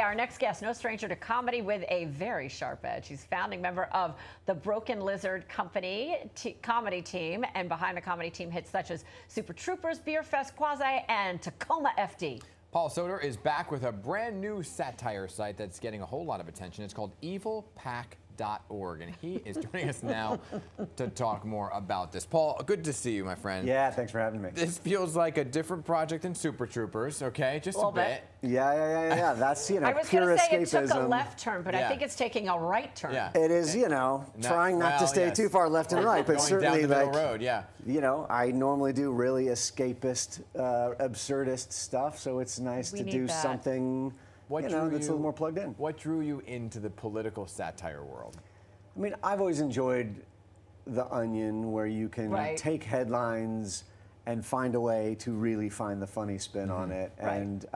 our next guest, no stranger to comedy with a very sharp edge. She's founding member of the Broken Lizard comedy team, and behind the comedy team hits such as Super Troopers, Beerfest, Quasi, and Tacoma FD. Paul Soter is back with a brand new satire site that's getting a whole lot of attention. It's called evilpack.org, and he is joining us now to talk more about this. Paul, good to see you, my friend. Yeah, thanks for having me. This feels like a different project than Super Troopers, okay? Just a bit. Yeah. That's, I was pure going to say escapism. it took a left turn, but I think it's taking a right turn. Yeah. It is, trying not to stay too far left and right, but going certainly down the middle road, yeah. I normally do really escapist, absurdist stuff, so it's nice to do something that's a little more plugged in. What drew you into the political satire world? I mean, I've always enjoyed The Onion, where you can take headlines and find a way to really find the funny spin on it. And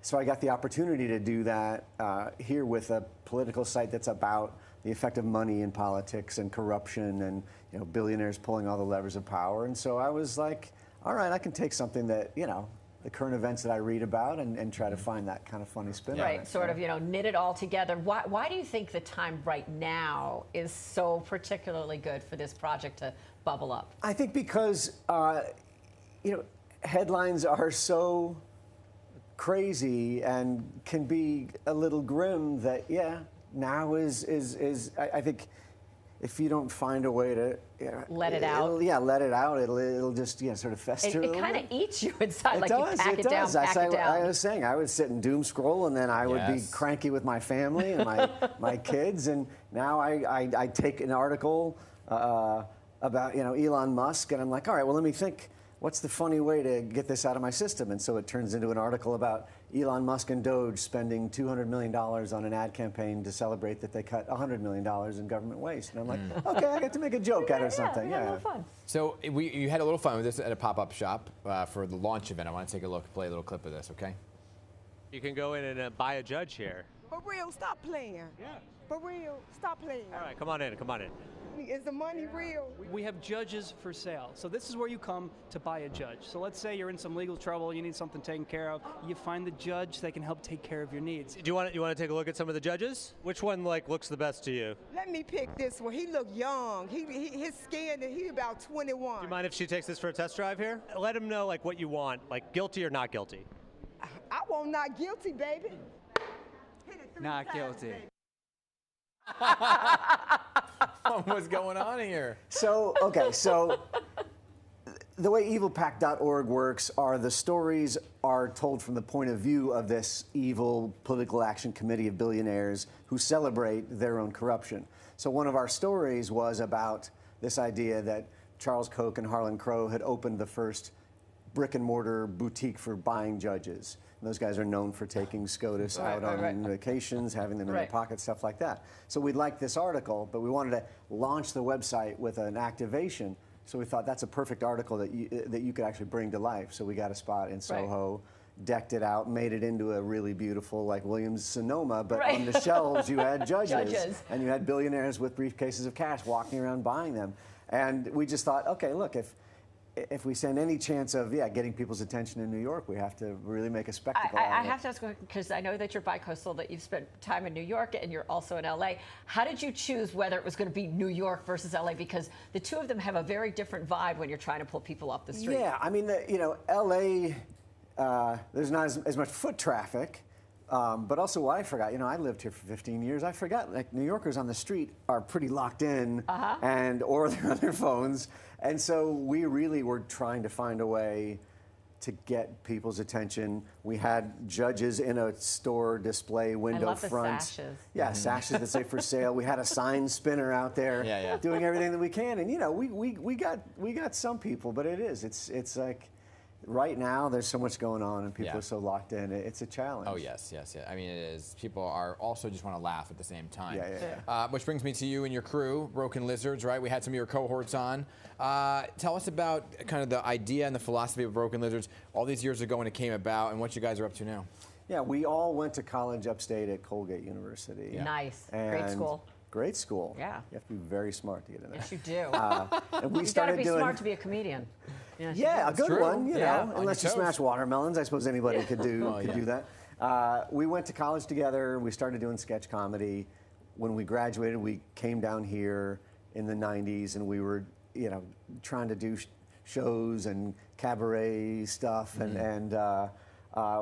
so I got the opportunity to do that here with a political site that's about the effect of money in politics and corruption and billionaires pulling all the levers of power. And so I was like, all right, I can take something that, the current events that I read about and try to find that kind of funny spin on it. Sort of, knit it all together. Why do you think the time right now is so particularly good for this project to bubble up? I think because, headlines are so crazy and can be a little grim that, now is I think if you don't find a way to let it out, let it out, it'll just sort of fester. It kind of eats you inside. It like does. You pack it down. I was saying I would sit and doom scroll, and then I would be cranky with my family and my kids, and now I take an article about Elon Musk, and I'm like, all right, well, let me think. What's the funny way to get this out of my system? And so it turns into an article about Elon Musk and Doge spending $200 million on an ad campaign to celebrate that they cut $100 million in government waste. And I'm like, okay, I get to make a joke out of something. Yeah, fun. So you had a little fun with this at a pop-up shop for the launch event. I want to take a look, play a little clip of this, okay? You can go in and buy a judge here. For real, stop playing. Yeah. For real, stop playing. All right, come on in, come on in. Is the money real? We have judges for sale. So this is where you come to buy a judge. So let's say you're in some legal trouble, you need something taken care of. You find the judge that can help take care of your needs. Do you want to take a look at some of the judges? Which one looks the best to you? Let me pick this one. He look young. His skin, he about 21. Do you mind if she takes this for a test drive here? Let him know what you want, guilty or not guilty. I want not guilty, baby. Hit it 3 not times, guilty. baby. What's going on here? So the way evilpack.org works are the stories are told from the point of view of this evil political action committee of billionaires who celebrate their own corruption. So one of our stories was about this idea that Charles Koch and Harlan Crow had opened the first brick and mortar boutique for buying judges. And those guys are known for taking SCOTUS out on vacations, having them in their pocket, stuff like that. So we liked this article, but we wanted to launch the website with an activation. So we thought that's a perfect article that you could actually bring to life. So we got a spot in Soho, decked it out, made it into a really beautiful, like Williams-Sonoma, but on the shelves you had judges, and you had billionaires with briefcases of cash walking around buying them. And we just thought, okay, look, if we stand any chance of getting people's attention in New York, we have to really make a spectacle out of it. I have to ask, because I know that you're bi-coastal, that you've spent time in New York and you're also in LA. How did you choose whether it was going to be New York versus LA? Because the two of them have a very different vibe when you're trying to pull people off the street. Yeah, I mean, LA, there's not as much foot traffic. But also what I forgot, I lived here for 15 years. I forgot, New Yorkers on the street are pretty locked in or they're on their phones. And so we really were trying to find a way to get people's attention. We had judges in a store display window I love front. The sashes. Yeah, sashes that say for sale. We had a sign spinner out there doing everything that we can. And we got some people, but it's like right now, there's so much going on, and people are so locked in. It's a challenge. Oh, yes. I mean, it is. People are also just want to laugh at the same time. Yeah. Which brings me to you and your crew, Broken Lizards, right? We had some of your cohorts on. Tell us about kind of the idea and the philosophy of Broken Lizards all these years ago when it came about, and what you guys are up to now. Yeah, we all went to college upstate at Colgate University. Yeah. Nice. Great school. Great school. Yeah. You have to be very smart to get in there. Yes, you do. And we You've started got to be doing smart to be a comedian. Yeah, a good one, you know. On Unless you your toes. smash watermelons, I suppose anybody could do that. We went to college together. We started doing sketch comedy. When we graduated, we came down here in the 90s, and we were, trying to do shows and cabaret stuff, and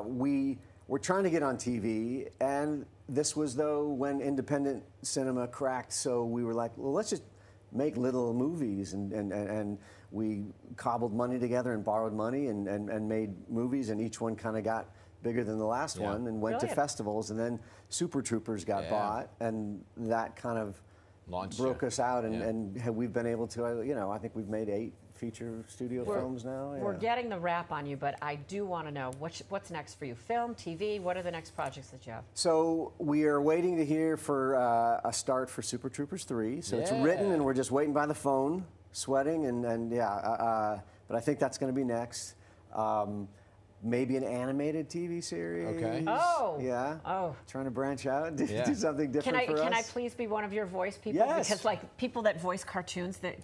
we were trying to get on TV. And this was, though, when independent cinema cracked, so we were like, well, let's just make little movies, and we cobbled money together and borrowed money and made movies, and each one kind of got bigger than the last one and went to festivals, and then Super Troopers got bought, and that kind of broke us out, and we've been able to, I think we've made 8 feature studio films now. We're getting the wrap on you, but I do want to know what's next for you? Film, TV, what are the next projects that you have? So we are waiting to hear for a start for Super Troopers 3. So it's written, and we're just waiting by the phone, sweating, but I think that's going to be next. Maybe an animated TV series. Okay. Oh. Yeah. Oh. Trying to branch out, do something different for us. Can I please be one of your voice people? Yes. Because like people that voice cartoons, they're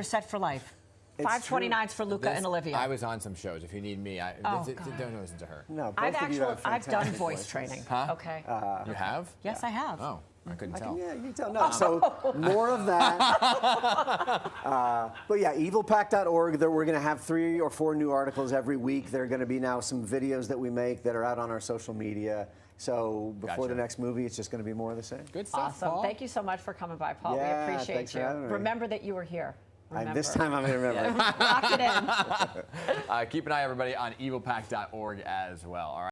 set for life. 529s for Luca and Olivia. I was on some shows. If you need me, don't listen to her. No, I've done voice training. Huh? Okay. You have? Yes, I have. Oh. I couldn't tell. Yeah, you can tell. No, so more of that. But yeah, evilpack.org. We're going to have 3 or 4 new articles every week. There are going to be now some videos that we make that are out on our social media. So before the next movie, it's just going to be more of the same. Good stuff, Awesome. Paul. Thank you so much for coming by, Paul. Yeah, we appreciate thanks for having me. Remember that you were here. This time I'm going to remember. Lock it in. Keep an eye, everybody, on evilpack.org as well. All right.